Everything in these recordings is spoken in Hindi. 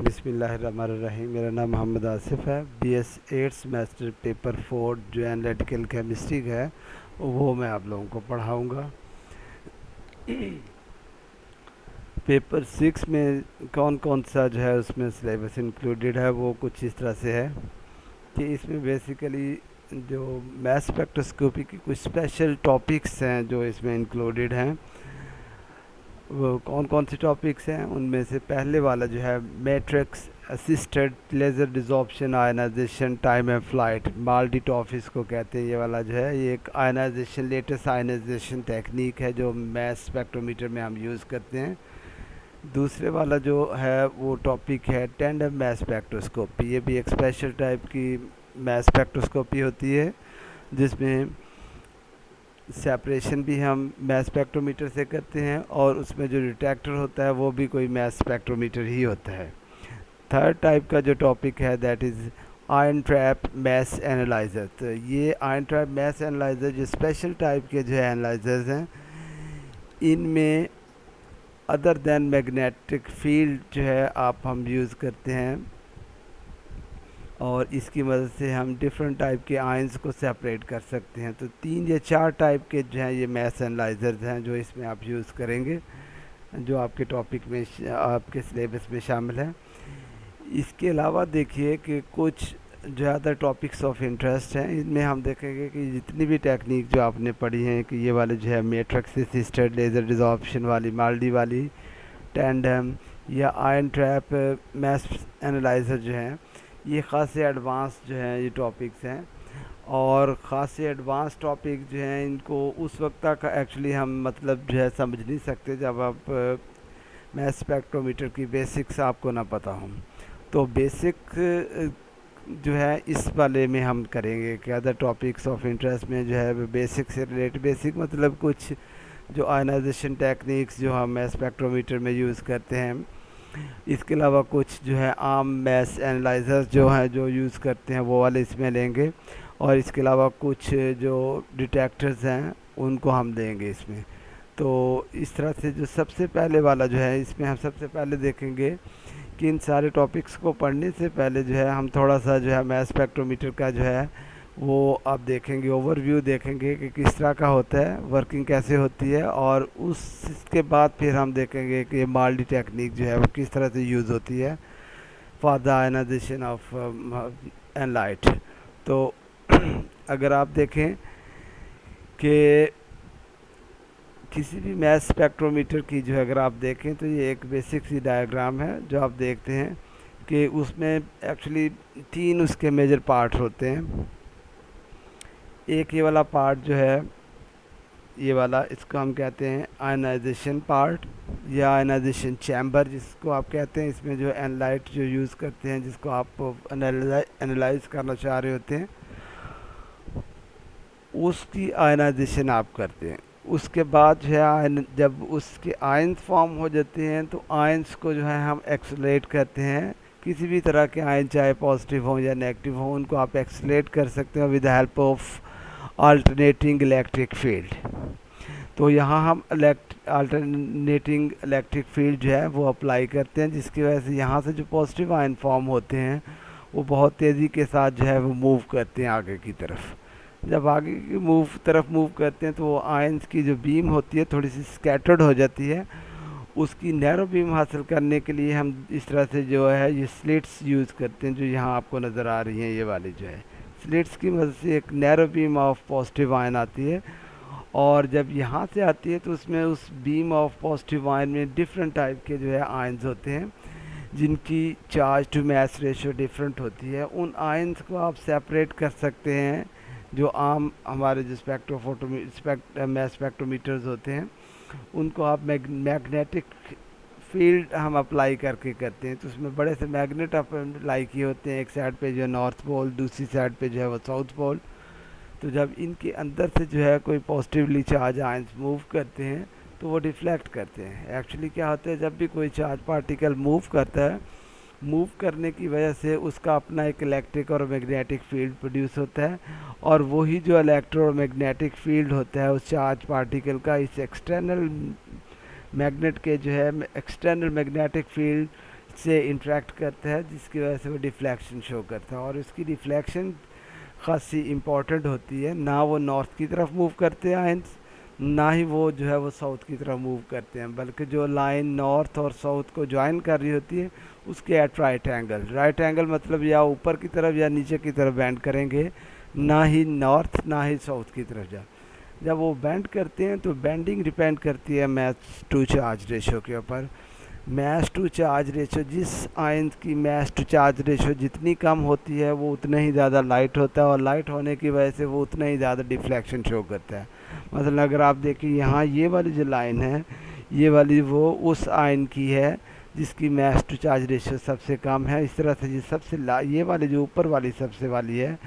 बिस्मिल्लाहिर्रहमानिर्रहीम। मेरा नाम मोहम्मद आसिफ़ है। BS 8 सेमेस्टर पेपर 4 जो एनालिटिकल केमिस्ट्री का है वो मैं आप लोगों को पढ़ाऊँगा। पेपर 6 में कौन कौन सा जो है उसमें सिलेबस इंक्लूडेड है वो कुछ इस तरह से है कि इसमें बेसिकली जो मैथ स्पेक्ट्रोस्कोपी की कुछ स्पेशल टॉपिक्स हैं जो इसमें इंक्लूडेड हैं। वो कौन कौन से टॉपिक्स हैं उनमें से पहले वाला जो है matrix assisted laser desorption ionization time and flight MALDI TOF इसको कहते हैं। ये वाला जो है ये एक आयनाइजेशन लेटेस्ट आयनाइजेशन टेक्निक है जो मैथ स्पेक्ट्रोमीटर में हम यूज़ करते हैं। दूसरे वाला जो है वो टॉपिक है टेंडम मैथ स्पेक्ट्रोस्कोपी। ये भी एक स्पेशल टाइप की मैथ स्पेक्ट्रोस्कोपी होती है जिसमें सेपरेशन भी हम मैथ स्पेक्ट्रोमीटर से करते हैं और उसमें जो डिटेक्टर होता है वो भी कोई मैथ स्पेक्ट्रोमीटर ही होता है। थर्ड टाइप का जो टॉपिक है that is ion trap math analyser. तो ये आयन ट्रैप मैथ एनालाइज़र जो स्पेशल टाइप के जो एनालाइजर्स हैं इनमें अदर देन मैग्नेटिक फील्ड जो है हम यूज़ करते हैं और इसकी मदद से हम डिफरेंट टाइप के आयंस को सेपरेट कर सकते हैं। तो 3 या 4 टाइप के जो हैं ये मैथ एनालाइजर्स हैं जो इसमें आप यूज़ करेंगे जो आपके टॉपिक में आपके सिलेबस में शामिल है। इसके अलावा देखिए कि कुछ ज़्यादा टॉपिक्स ऑफ इंटरेस्ट हैं। इनमें हम देखेंगे कि जितनी भी टेक्निक जो आपने पढ़ी हैं कि ये वाले जो है मैट्रिक्स असिस्टेड लेज़र डिसॉर्प्शन वाली माल्डी वाली टेंडम या आयन ट्रैप मैथ एनालाइज़र जो हैं ये ख़ासे एडवांस जो हैं ये टॉपिक्स हैं और ख़ासे एडवांस टॉपिक जो हैं इनको उस वक्त तक एक्चुअली हम मतलब जो है समझ नहीं सकते जब आप मैथ स्पेक्ट्रोमीटर की बेसिक्स आपको ना पता हों। तो बेसिक जो है इस वाले में हम करेंगे कि अदर टॉपिक्स ऑफ इंटरेस्ट में जो है बेसिक से रिलेटेड बेसिक मतलब कुछ जो आयनाइजेशन टेक्निक्स जो हम मैथ स्पेक्ट्रोमीटर में यूज़ करते हैं। इसके अलावा कुछ जो है आम मैथ एनालाइजर्स जो हैं जो यूज़ करते हैं वो वाले इसमें लेंगे और इसके अलावा कुछ जो डिटेक्टर्स हैं उनको हम देंगे इसमें। तो इस तरह से जो सबसे पहले वाला जो है इसमें हम सबसे पहले देखेंगे कि इन सारे टॉपिक्स को पढ़ने से पहले जो है हम थोड़ा सा जो है मैथ स्पेक्ट्रोमीटर का जो है वो आप देखेंगे ओवरव्यू देखेंगे कि किस तरह का होता है वर्किंग कैसे होती है और उसके बाद फिर हम देखेंगे कि माल्डी टेक्निक जो है वो किस तरह से यूज़ होती है for the ionisation of analyte. तो अगर आप देखें कि किसी भी मैथ स्पेक्ट्रोमीटर की जो है अगर आप देखें तो ये एक बेसिक सी डायग्राम है जो आप देखते हैं कि उसमें एक्चुअली 3 उसके मेजर पार्ट होते हैं। एक ये वाला पार्ट जो है ये वाला इसको हम कहते हैं आयनाइजेशन पार्ट या आयनाइजेशन चैम्बर जिसको आप कहते हैं। इसमें जो एनलाइट जो यूज़ करते हैं जिसको आप एनालाइज करना चाह रहे होते हैं उसकी आयनाइजेशन आप करते हैं। उसके बाद जो है आयन जब उसके आयंस फॉर्म हो जाते हैं तो आयंस को जो है हम एक्सलेट करते हैं। किसी भी तरह के आयन चाहे पॉजिटिव हो या नेगेटिव हो उनको आप एक्सलेट कर सकते हैं with help of alternating electric field. तो यहाँ हम अल्टरनेटिंग इलेक्ट्रिक फील्ड जो है वो अप्लाई करते हैं जिसकी वजह से यहाँ से जो पॉजिटिव आयन फॉर्म होते हैं वो बहुत तेज़ी के साथ जो है वो मूव करते हैं आगे की तरफ। जब आगे की तरफ मूव करते हैं तो वो आयंस की जो बीम होती है थोड़ी सी स्कैटर्ड हो जाती है। उसकी नैरो बीम हासिल करने के लिए हम इस तरह से जो है ये स्लिट्स यूज़ करते हैं जो यहाँ आपको नज़र आ रही हैं। ये वाली जो है स्लिट्स की मदद से एक narrow beam of positive ion आती है और जब यहाँ से आती है तो उसमें उस बीम ऑफ पॉजिटिव आयन में डिफरेंट टाइप के जो है आयंस होते हैं जिनकी charge to mass ratio different होती है। उन आयंस को आप सेपरेट कर सकते हैं जो आम हमारे जो मैथ स्पेक्ट्रोमीटर्स होते हैं उनको आप मैग्नेटिक फील्ड हम अप्लाई करके करते हैं। तो उसमें बड़े से मैग्नेट अप्लाई किए होते हैं। एक साइड पे जो है नॉर्थ पोल दूसरी साइड पे जो है वो साउथ पोल। तो जब इनके अंदर से जो है कोई पॉजिटिवली चार्ज आयंस मूव करते हैं तो वो डिफ्लेक्ट करते हैं। एक्चुअली क्या होता है जब भी कोई चार्ज पार्टिकल मूव करता है मूव करने की वजह से उसका अपना एक इलेक्ट्रिक और मैग्नेटिक फील्ड प्रोड्यूस होता है और वही जो इलेक्ट्रो और मैग्नेटिक फील्ड होता है उस चार्ज पार्टिकल का इस एक्सटर्नल मैग्नेट के जो है एक्सटर्नल मैग्नेटिक फील्ड से इंटरेक्ट करता है, जिसकी वजह से वो डिफ्लेक्शन शो करता है। और उसकी डिफ्लेक्शन खासी इम्पॉर्टेंट होती है, ना वो नॉर्थ की तरफ मूव करते हैं आयंस, ना ही वो जो है वो साउथ की तरफ मूव करते हैं, बल्कि जो लाइन नॉर्थ और साउथ को ज्वाइन कर रही होती है उसके एट राइट एंगल मतलब या ऊपर की तरफ या नीचे की तरफ बेंड करेंगे, ना ही नॉर्थ ना ही साउथ की तरफ जब वो बेंड करते हैं तो बेंडिंग डिपेंड करती है मास टू चार्ज रेशो के ऊपर। मास टू चार्ज रेशो, जिस आयन की मास टू चार्ज रेशो जितनी कम होती है वो उतना ही ज़्यादा लाइट होता है, और लाइट होने की वजह से वो उतना ही ज़्यादा डिफ्लेक्शन शो करता है। मतलब अगर आप देखिए यहाँ ये वाली जो लाइन है, ये वाली वो उस आयन की है जिसकी मास टू चार्ज रेशो सबसे कम है। इस तरह से ये वाली जो ऊपर वाली सबसे वाली है,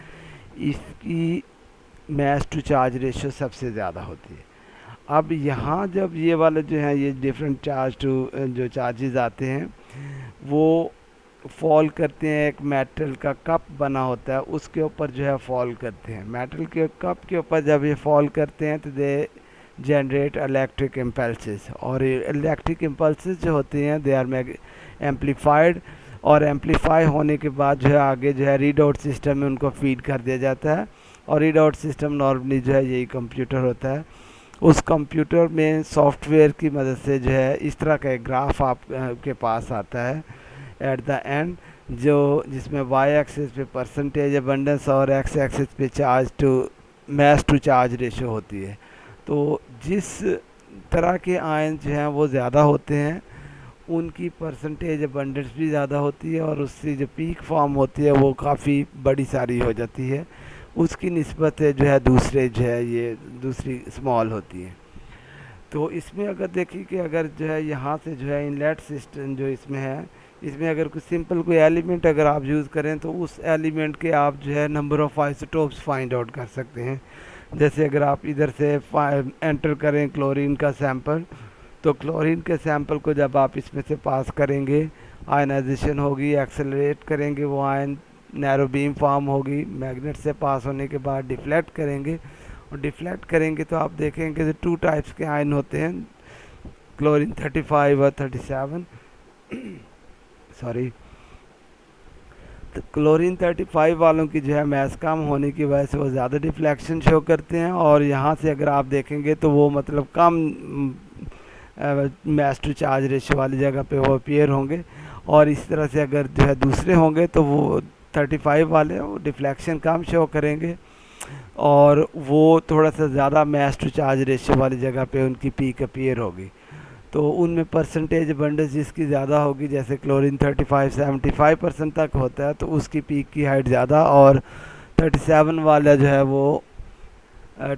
इसकी मास टू चार्ज रेशो सबसे ज़्यादा होती है। अब यहाँ जब ये वाले जो हैं ये डिफरेंट चार्ज टू जो चार्जेस आते हैं वो फॉल करते हैं, एक मेटल का कप बना होता है उसके ऊपर जो है फॉल करते हैं। मेटल के कप के ऊपर जब ये फॉल करते हैं तो दे जनरेट इलेक्ट्रिक इम्पल्सेस, और इलेक्ट्रिक इम्पल्सेस जो होते हैं दे आर एम्पलीफाइड, और एम्पलीफाई होने के बाद जो है आगे जो है रीड आउट सिस्टम में उनको फीड कर दिया जाता है। और रीड आउट सिस्टम नॉर्मली जो है यही कंप्यूटर होता है। उस कंप्यूटर में सॉफ्टवेयर की मदद से जो है इस तरह का एक ग्राफ आपके पास आता है एट द एंड, जो जिसमें वाई एक्सिस पे परसेंटेज अबंडेंस और एक्स एक्सिस पे charge to mass to charge ratio होती है। तो जिस तरह के आयन जो हैं वो ज़्यादा होते हैं उनकी परसेंटेज अबंडेंस भी ज़्यादा होती है, और उससे जो पीक फॉर्म होती है वो काफ़ी बड़ी सारी हो जाती है, उसकी निस्बत जो है दूसरे जो है ये दूसरी स्मॉल होती है। तो इसमें अगर देखिए कि अगर जो है यहाँ से जो है इनलेट सिस्टम जो इसमें है, इसमें अगर कुछ सिंपल कोई एलिमेंट अगर आप यूज़ करें तो उस एलिमेंट के आप जो है number of isotopes find out कर सकते हैं। जैसे अगर आप इधर से एंटर करें क्लोरीन का सैंपल, तो क्लोरीन के सैंपल को जब आप इसमें से पास करेंगे आयनाइजेशन होगी, एक्सेलरेट करेंगे, वो आयन नैरो बीम फॉर्म होगी, मैग्नेट से पास होने के बाद डिफ्लेक्ट करेंगे, और डिफ्लेक्ट करेंगे तो आप देखेंगे कि 2 टाइप्स के आयन होते हैं, क्लोरीन 35 और 37 सॉरी। तो क्लोरीन 35 वालों की जो है मास कम होने की वजह से वो ज़्यादा डिफ्लेक्शन शो करते हैं, और यहाँ से अगर आप देखेंगे तो वो मतलब कम मास टू चार्ज रेशो वाली जगह पे वो अपीयर होंगे। और इस तरह से अगर जो है दूसरे होंगे तो वो 35 वाले वो डिफ्लेक्शन कम शो करेंगे, और वो थोड़ा सा ज़्यादा मास टू चार्ज रेशो वाली जगह पे उनकी पीक अपीयर होगी। तो उनमें परसेंटेज अबंडेंस जिसकी ज़्यादा होगी, जैसे क्लोरीन 35-75% तक होता है तो उसकी पीक की हाइट ज़्यादा, और 37 वाला जो है वो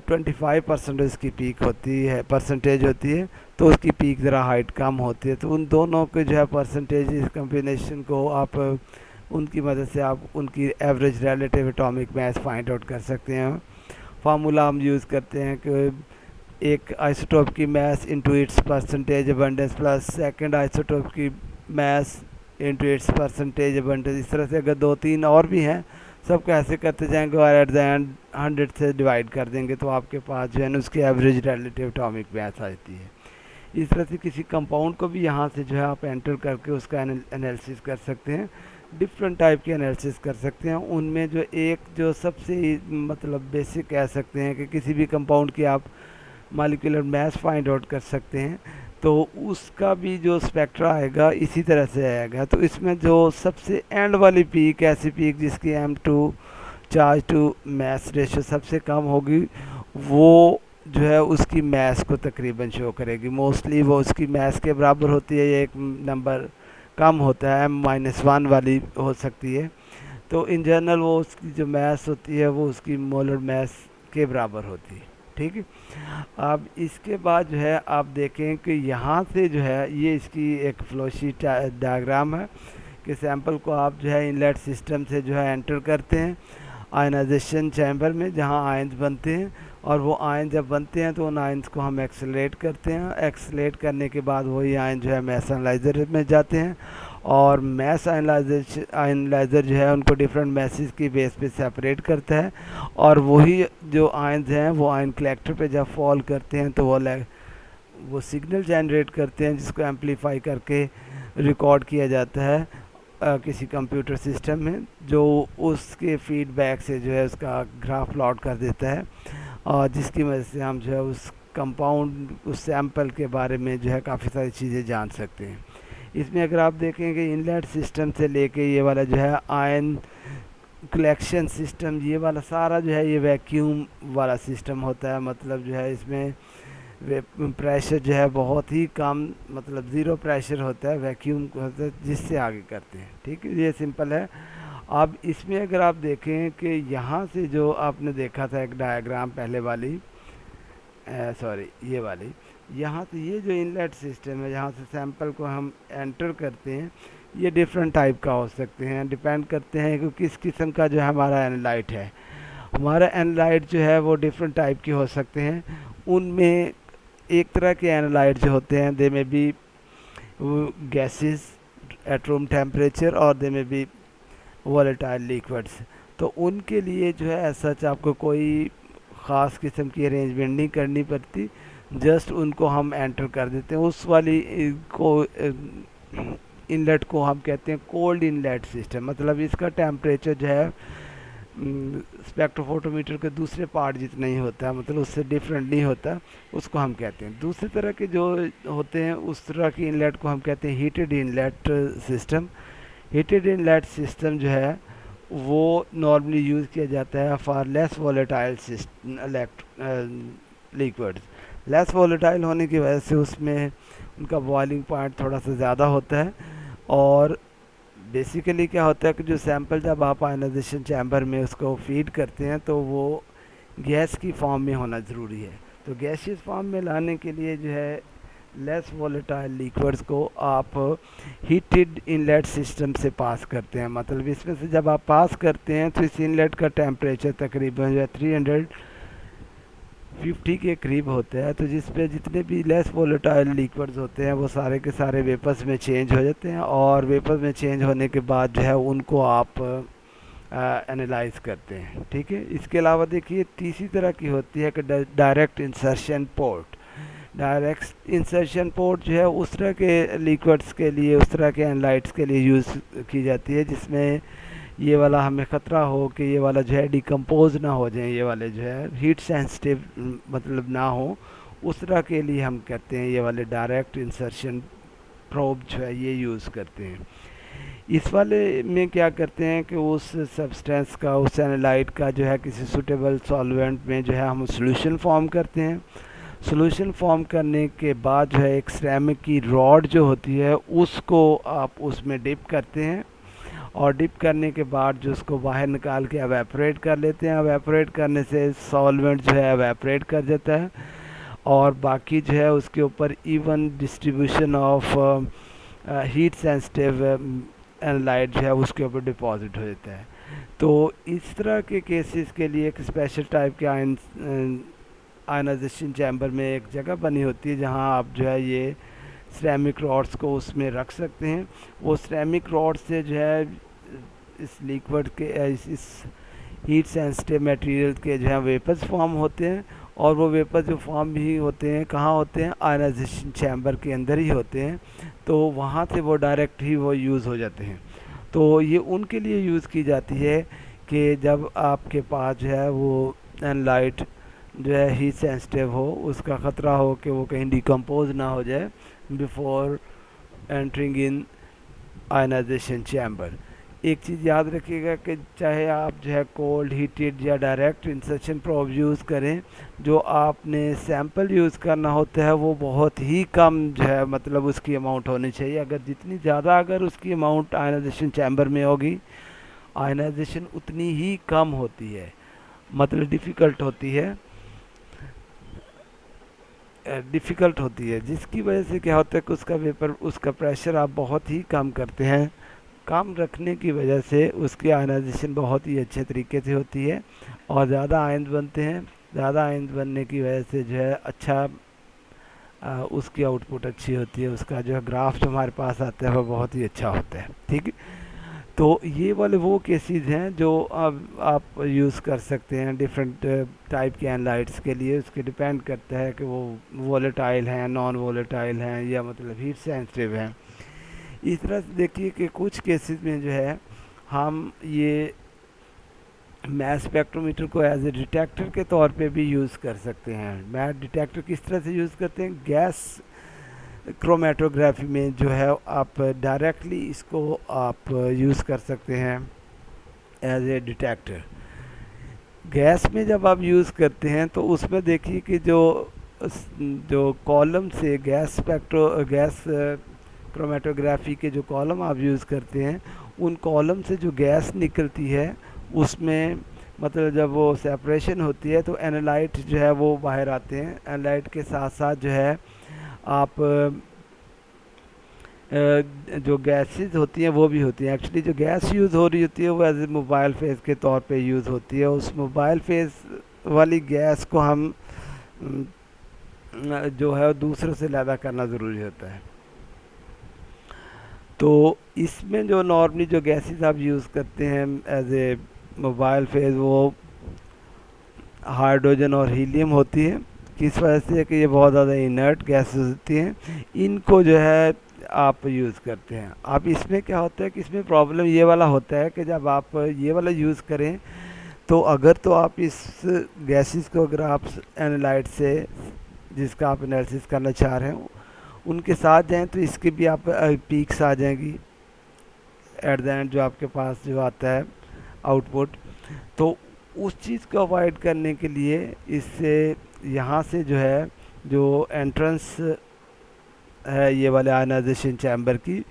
25% उसकी पीक होती है, परसेंटेज होती है, तो उसकी पीक ज़रा हाइट कम होती है। तो उन दोनों के जो है परसेंटेज इस कम्बिनेशन को आप उनकी मदद से आप उनकी average relative atomic mass find out कर सकते हैं। फार्मूला हम यूज़ करते हैं कि एक आइसोटोप की mass into its percentage abundance plus second isotope की mass into its percentage abundance. इस तरह से अगर 2-3 और भी हैं सबको ऐसे करते जाएंगे और एट द एंड 100 से डिवाइड कर देंगे तो आपके पास जो है ना उसकी एवरेज रिलेटिव एटॉमिक मास आती है। इस तरह से किसी कंपाउंड को भी यहाँ से जो है आप एंटर करके उसका एनालिसिस कर सकते हैं, डिफरेंट टाइप के एनालिसिस कर सकते हैं। उनमें जो एक जो सबसे मतलब बेसिक कह सकते हैं कि किसी भी कंपाउंड की आप मॉलिक्यूलर मास फाइंड आउट कर सकते हैं, तो उसका भी जो स्पेक्ट्रा आएगा इसी तरह से आएगा। तो इसमें जो सबसे एंड वाली पीक, ऐसी पीक जिसकी M2 charge to mass ratio सबसे कम होगी, वो जो है उसकी मास को तकरीबन शो करेगी। मोस्टली वो उसकी मास के बराबर होती है, एक नंबर कम होता है, -1 वाली हो सकती है। तो इन जनरल वो उसकी जो मास होती है वो उसकी मोलर मास के बराबर होती है। ठीक है। अब इसके बाद जो है आप देखें कि यहाँ से जो है ये इसकी एक फ्लोशीट डायग्राम है कि सैंपल को आप जो है इनलेट सिस्टम से जो है एंटर करते हैं आयनाइजेशन चैम्बर में जहाँ आयंस बनते हैं, और वो आयन जब बनते हैं तो उन आयंस को हम एक्सेलरेट करते हैं। एक्सेलरेट करने के बाद वही आयन जो है मास एनालाइजर में जाते हैं, और मास एनालाइजर जो है उनको डिफरेंट मैसेज की बेस पे सेपरेट करता है, और वही जो आयंस हैं वो आयन कलेक्टर पे जब फॉल करते हैं तो वो सिग्नल जनरेट करते हैं जिसको एम्पलीफाई करके रिकॉर्ड किया जाता है किसी कंप्यूटर सिस्टम में, जो उसके फीडबैक से जो है उसका ग्राफ प्लॉट कर देता है, और जिसकी वजह से हम जो है उस कंपाउंड, उस सैंपल के बारे में जो है काफ़ी सारी चीज़ें जान सकते हैं। इसमें अगर आप देखेंगे इनलेट सिस्टम से लेके ये वाला जो है आयन कलेक्शन सिस्टम, ये वाला सारा जो है ये वैक्यूम वाला सिस्टम होता है। मतलब जो है इसमें प्रेशर जो है बहुत ही कम, मतलब ज़ीरो प्रेशर होता है, वैक्यूम होता है, जिससे आगे करते हैं। ठीक है, ये सिंपल है। अब इसमें अगर आप देखें कि यहाँ से जो आपने देखा था एक डायग्राम पहले वाली, सॉरी ये वाली, यहाँ से ये जो इनलेट सिस्टम है जहाँ से सैंपल को हम एंटर करते हैं, ये डिफरेंट टाइप का हो सकते हैं, डिपेंड करते हैं कि किस किस्म का जो है हमारा एनालाइट है। हमारा एनालाइट जो है वो डिफरेंट टाइप के हो सकते हैं। उनमें एक तरह के एनालाइट जो होते हैं they may be gases at room temperature और they may B volatile liquids. तो उनके लिए जो है सच आपको कोई ख़ास किस्म की अरेंजमेंट नहीं करनी पड़ती, जस्ट उनको हम एंटर कर देते हैं। उस वाली को इनलेट को हम कहते हैं कोल्ड इनलेट सिस्टम। मतलब इसका टेम्परेचर जो है स्पेक्ट्रोफोटोमीटर के दूसरे पार्ट जितना ही होता है, मतलब उससे डिफरेंट नहीं होता, उसको हम कहते हैं। दूसरी तरह के जो होते हैं उस तरह की इनलेट को हम कहते हैं heated inlet system. Heated inlet system जो है वो नॉर्मली यूज़ किया जाता है for less volatile liquids. Less volatile होने की वजह से उसमें उनका बॉइलिंग पॉइंट थोड़ा सा ज़्यादा होता है, और बेसिकली क्या होता है कि जो सैंपल जब आप आयनाइजेशन चैम्बर में उसको फीड करते हैं तो वो गैस की फॉर्म में होना ज़रूरी है। तो गैसियस फॉर्म में लाने के लिए जो है लेस वॉलेटाइल लिक्विड्स को आप हीटेड इनलेट सिस्टम से पास करते हैं। मतलब इसमें से जब आप पास करते हैं तो इस इनलेट का टेम्परेचर तकरीबन जो है 350 के करीब होता है। तो जिस पे जितने भी लेस वॉलेटाइल लिक्विड्स होते हैं वो सारे के सारे वेपर्स में चेंज हो जाते हैं, और वेपर में चेंज होने के बाद जो है उनको आप एनालाइज करते हैं। ठीक है, इसके अलावा देखिए तीसरी तरह की होती है कि direct insertion port. Direct insertion port जो है उस तरह के लिक्विड्स के लिए, उस तरह के एनालाइट्स के लिए यूज़ की जाती है जिसमें ये वाला हमें ख़तरा हो कि ये वाला जो है डिकम्पोज ना हो जाए, ये वाले जो है हीट सेंसिटिव मतलब ना हो, उस तरह के लिए हम कहते हैं ये वाले डायरेक्ट इंसर्शन प्रोब जो है ये यूज़ करते हैं। इस वाले में क्या करते हैं कि उस सब्सटेंस का, उस एनालाइट का जो है किसी सूटेबल सॉल्वेंट में जो है हम सॉल्यूशन फॉर्म करते हैं। सॉल्यूशन फॉर्म करने के बाद जो है एक सिरेमिक की रॉड जो होती है उसको आप उसमें डिप करते हैं, और डिप करने के बाद जो उसको बाहर निकाल के एवेपोरेट कर लेते हैं। एवेपोरेट करने से सॉल्वेंट जो है एवेपोरेट कर जाता है, और बाकी जो है उसके ऊपर even distribution of heat sensitive analyte जो है उसके ऊपर डिपॉजिट हो जाता है। तो इस तरह के केसेस के लिए एक स्पेशल टाइप के आयनाइजेशन चैम्बर में एक जगह बनी होती है जहां आप जो है ये सिरेमिक रॉड्स को उसमें रख सकते हैं। वो सिरेमिक रॉड से जो है इस लिक्विड के इस हीट सेंसिटिव मटेरियल के जो है वेपर्स फॉर्म होते हैं, और वो वेपर जो फॉर्म भी होते हैं कहाँ होते हैं, आयनाइजेशन चैम्बर के अंदर ही होते हैं। तो वहाँ से वो डायरेक्ट ही वो यूज़ हो जाते हैं। तो ये उनके लिए यूज़ की जाती है कि जब आपके पास जो है वो एनालाइट जो है हीट सेंसिटिव हो, उसका ख़तरा हो कि वो कहीं डिकम्पोज ना हो जाए before entering in ionisation chamber. एक चीज़ याद रखिएगा कि चाहे आप जो है कोल्ड, हीटेड या डायरेक्ट इंसर्शन प्रोब यूज़ करें, जो आपने सैंपल यूज़ करना होता है वो बहुत ही कम जो है मतलब उसकी अमाउंट होनी चाहिए। अगर जितनी ज़्यादा अगर उसकी अमाउंट आयनाइजेशन चैम्बर में होगी, आयनाइजेशन उतनी ही कम होती है, मतलब डिफ़िकल्ट होती है, जिसकी वजह से क्या होता है कि उसका वेपर, उसका प्रेशर आप बहुत ही कम करते हैं। कम रखने की वजह से उसकी आयनाइजेशन बहुत ही अच्छे तरीके से होती है, और ज़्यादा आयन बनते हैं। ज़्यादा आयन बनने की वजह से जो है अच्छा उसकी आउटपुट अच्छी होती है, उसका जो है ग्राफ जो हमारे पास आता है वो बहुत ही अच्छा होता है। ठीक है, तो ये वाले वो केसेस हैं जो अब आप यूज़ कर सकते हैं डिफरेंट टाइप के एनालाइट्स के लिए। उसके डिपेंड करता है कि वो वोलेटाइल हैं, नॉन वोलेटाइल हैं, या मतलब हीट सेंसिटिव हैं। इस तरह से देखिए कि कुछ केसेस में जो है हम ये मैस स्पेक्ट्रोमीटर को एज ए डिटेक्टर के तौर पे भी यूज़ कर सकते हैं। मैस डिटेक्टर किस तरह से यूज़ करते हैं, गैस क्रोमेटोग्राफी में जो है आप डायरेक्टली इसको आप यूज़ कर सकते हैं एज ए डिटेक्टर। गैस में जब आप यूज़ करते हैं तो उसमें देखिए कि जो कॉलम से गैस क्रोमेटोग्राफी के जो कॉलम आप यूज़ करते हैं, उन कॉलम से जो गैस निकलती है उसमें मतलब जब वो सेपरेशन होती है तो एनालाइट जो है वो बाहर आते हैं। एनालाइट के साथ साथ जो है आप जो गैसेस होती हैं वो भी होती हैं। एक्चुअली जो गैस यूज़ हो रही होती है वो एज ए मोबाइल फेस के तौर पे यूज़ होती है। उस मोबाइल फेस वाली गैस को हम जो है दूसरों से लैदा करना ज़रूरी होता है। तो इसमें जो नॉर्मली जो गैसेस आप यूज़ करते हैं एज ए मोबाइल फेस, वो हाइड्रोजन और हीलियम होती है। किस वजह से कि ये बहुत ज़्यादा इनर्ट गैसेस होती हैं, इनको जो है आप यूज़ करते हैं। अब इसमें क्या होता है कि इसमें प्रॉब्लम ये वाला होता है कि जब आप ये वाला यूज़ करें तो अगर तो आप इस गैसेस को अगर आप एनालाइट से जिसका आप एनालिसिस करना चाह रहे हैं उनके साथ जाएं तो इसके भी आप पीक्स आ जाएंगी एट द एंड, जो आपके पास जो आता है आउटपुट। तो उस चीज़ को अवॉइड करने के लिए इससे यहाँ से जो है जो एंट्रेंस है ये वाले आयनाइजेशन चैम्बर की,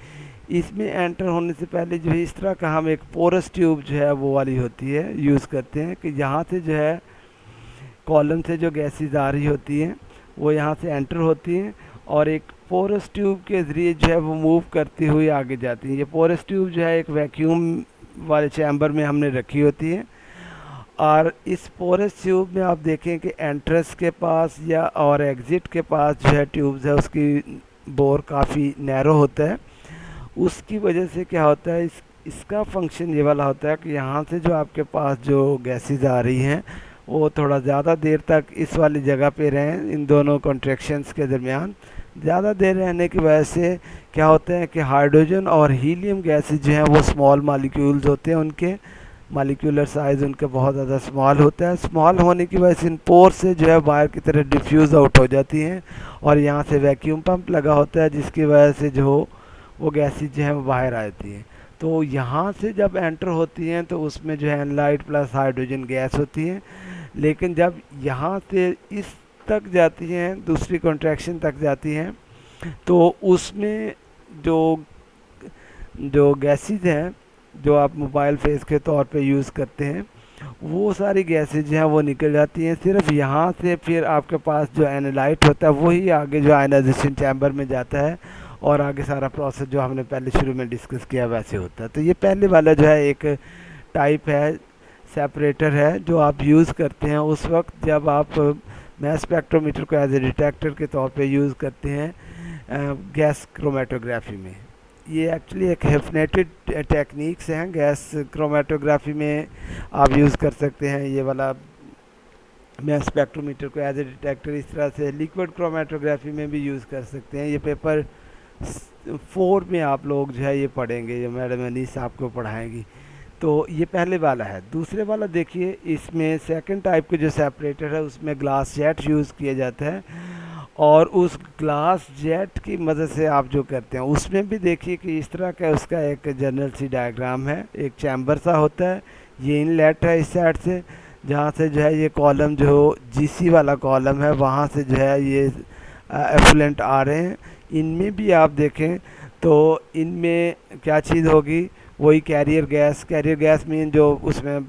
इसमें एंटर होने से पहले जो है इस तरह का हम एक पोरस ट्यूब जो है वो वाली होती है यूज़ करते हैं कि यहाँ से जो है कॉलम से जो गैसेस आ रही होती हैं वो यहाँ से एंटर होती हैं और एक पोरस ट्यूब के ज़रिए जो है वो मूव करती हुई आगे जाती हैं। ये पोरस ट्यूब जो है एक वैक्यूम वाले चैम्बर में हमने रखी होती है और इस पोरस ट्यूब में आप देखें कि एंट्रेंस के पास या और एग्ज़िट के पास जो है ट्यूब्स है उसकी बोर काफ़ी नैरो होता है। उसकी वजह से क्या होता है इसका फंक्शन ये वाला होता है कि यहाँ से जो आपके पास जो गैसेस आ रही हैं वो थोड़ा ज़्यादा देर तक इस वाली जगह पे रहें, इन दोनों कॉन्ट्रैक्शंस के दरमियान ज़्यादा देर रहने की वजह से क्या होता है कि हाइड्रोजन और हीलियम गैसेस जो हैं वो स्मॉल मॉलिक्यूल्स होते हैं, उनके मॉलिक्यूलर साइज़ उनका बहुत ज़्यादा स्मॉल होता है। स्मॉल होने की वजह से इन पोर से जो है बाहर की तरह डिफ्यूज़ आउट हो जाती हैं और यहाँ से वैक्यूम पंप लगा होता है जिसकी वजह से जो वो गैसेस जो हैं वो बाहर आती हैं। तो यहाँ से जब एंटर होती हैं तो उसमें जो है एनालाइट प्लस हाइड्रोजन गैस होती है, लेकिन जब यहाँ से इस तक जाती हैं दूसरी कॉन्ट्रैक्शन तक जाती हैं तो उसमें जो जो गैसेस हैं जो आप मोबाइल फेस के तौर पे यूज़ करते हैं वो सारी गैसेज हैं वो निकल जाती हैं। सिर्फ यहाँ से फिर आपके पास जो एनालाइट होता है वही आगे जो आयनाइजेशन चैम्बर में जाता है और आगे सारा प्रोसेस जो हमने पहले शुरू में डिस्कस किया वैसे होता है। तो ये पहले वाला जो है एक टाइप है सेपरेटर है जो आप यूज़ करते हैं उस वक्त जब आप मैस स्पेक्ट्रोमीटर को एज ए डिटेक्टर के तौर पे यूज़ करते हैं गैस क्रोमेटोग्राफी में। ये एक्चुअली एक हैफनेटेड टेक्निक्स हैं गैस क्रोमेटोग्राफी में आप यूज़ कर सकते हैं। ये वाला मैस स्पेक्ट्रोमीटर को एज ए डिटेक्टर इस तरह से लिक्विड क्रोमेटोग्राफी में भी यूज़ कर सकते हैं। ये पेपर 4 में आप लोग जो है ये पढ़ेंगे, ये मैडम अनीस आपको पढ़ाएंगी। तो ये पहले वाला है। दूसरे वाला देखिए इसमें सेकंड टाइप के जो सेपरेटर है उसमें ग्लास जेट यूज़ किया जाता है और उस ग्लास जेट की मदद से आप जो करते हैं उसमें भी देखिए कि इस तरह का उसका एक जनरल सी डायग्राम है। एक चैम्बर सा होता है, ये इनलेट है इस साइड से जहाँ से जो है ये कॉलम जो जीसी वाला कॉलम है वहाँ से जो है ये एफ्लुएंट आ रहे हैं। इनमें भी आप देखें तो इनमें क्या चीज़ होगी, वही कैरियर गैस मीन जो उसमें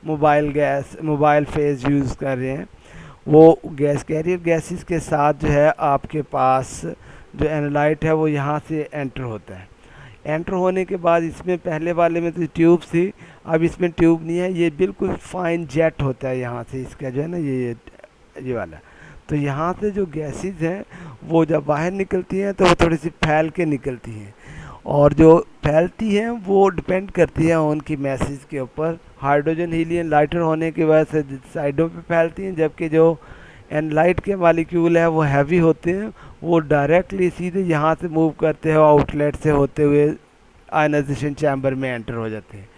मोबाइल फेस यूज़ कर रहे हैं वो गैस कैरियर गैसेस के साथ जो है आपके पास जो एनालाइट है वो यहाँ से एंटर होता है। एंटर होने के बाद इसमें पहले वाले में तो ट्यूब थी, अब इसमें ट्यूब नहीं है, ये बिल्कुल फाइन जेट होता है यहाँ से इसका जो है ना ये वाला। तो यहाँ से जो गैसेस हैं वो जब बाहर निकलती हैं तो वो थोड़ी सी फैल के निकलती हैं और जो फैलती हैं वो डिपेंड करती हैं उनकी मैसेज के ऊपर। हाइड्रोजन हीलियम लाइटर होने की वजह से साइडों पे फैलती हैं जबकि जो एनालाइट के मालिक्यूल है वो हैवी होते हैं, वो डायरेक्टली सीधे यहाँ से मूव करते हैं, आउटलेट से होते हुए आयनाइजेशन चैम्बर में एंटर हो जाते हैं।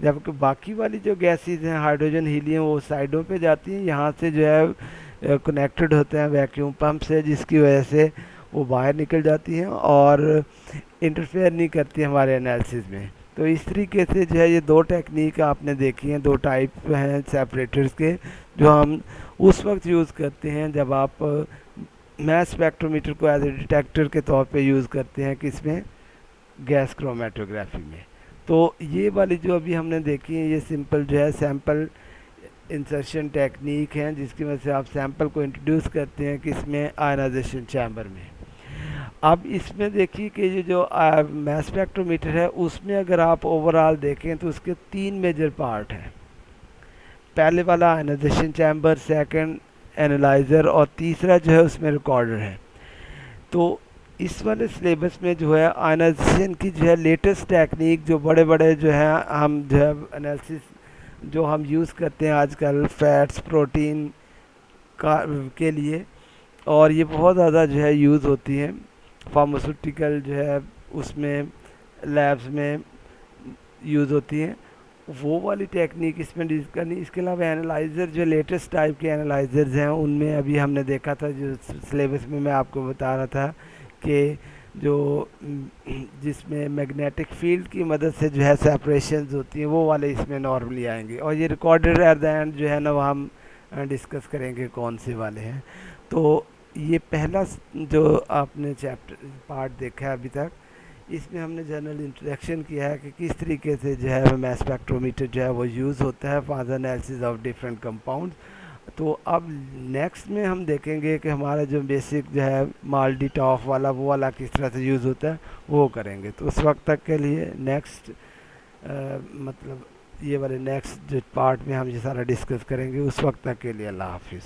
जबकि बाकी वाली जो गैसेज हैं हाइड्रोजन हीलियम वो साइडों पे जाती हैं, यहाँ से जो है कनेक्टेड होते हैं वैक्यूम पंप से, जिसकी वजह से वो बाहर निकल जाती हैं और इंटरफेयर नहीं करती हमारे एनालिसिस में। तो इस तरीके से जो है ये दो टेक्निक आपने देखी हैं, दो टाइप हैं सेपरेटर्स के, जो हम उस वक्त यूज़ करते हैं जब आप मैस स्पेक्ट्रोमीटर को एज ए डिटेक्टर के तौर पे यूज़ करते हैं, किसमें, गैस क्रोमेटोग्राफी में। तो ये वाली जो अभी हमने देखी है ये सिंपल जो है सैंपल इंसर्शन टेक्निक है, जिसकी वजह से आप सैंपल को इंट्रोड्यूस करते हैं किसमें, आयनाइजेशन चैम्बर में। अब इसमें देखिए कि ये जो मैस स्पेक्ट्रोमीटर है उसमें अगर आप ओवरऑल देखें तो उसके तीन मेजर पार्ट हैं। पहले वाला आयनाइजेशन चैम्बर, सेकंड एनालाइज़र और तीसरा जो है उसमें रिकॉर्डर है। तो इस वाले सिलेबस में जो है आयनाइजेशन की जो है लेटेस्ट टेक्निक, जो बड़े बड़े जो है हम जो है एनालिसिस जो हम यूज़ करते हैं आजकल फैट्स प्रोटीन का के लिए, और ये बहुत ज़्यादा जो है यूज़ होती हैं फार्मास्यूटिकल जो है उसमें लैब्स में यूज़ होती हैं, वो वाली टेक्निक इसमें डिस्कस करनी। इसके अलावा एनालाइज़र जो लेटेस्ट टाइप के एनालाइज़र्स हैं उनमें अभी हमने देखा था, जो सिलेबस में मैं आपको बता रहा था कि जो जिसमें मैग्नेटिक फील्ड की मदद से जो है सेपरेशंस होती हैं वो वाले इसमें नॉर्मली आएंगे, और ये रिकॉर्डेड एट द एंड जो है ना वो हम डिस्कस करेंगे कौन से वाले हैं। तो ये पहला जो आपने चैप्टर पार्ट देखा है अभी तक, इसमें हमने जनरल इंट्रोडक्शन किया है कि किस तरीके से जो है मैस स्पेक्ट्रोमीटर जो है वो यूज़ होता है for the analysis of different compounds. तो अब नेक्स्ट में हम देखेंगे कि हमारा जो बेसिक जो है माल्डी टॉफ वाला वो वाला किस तरह से यूज़ होता है वो करेंगे। तो उस वक्त तक के लिए नेक्स्ट मतलब ये वाले नेक्स्ट जो पार्ट में हम ये सारा डिस्कस करेंगे, उस वक्त तक के लिए अल्लाह हाफिज़।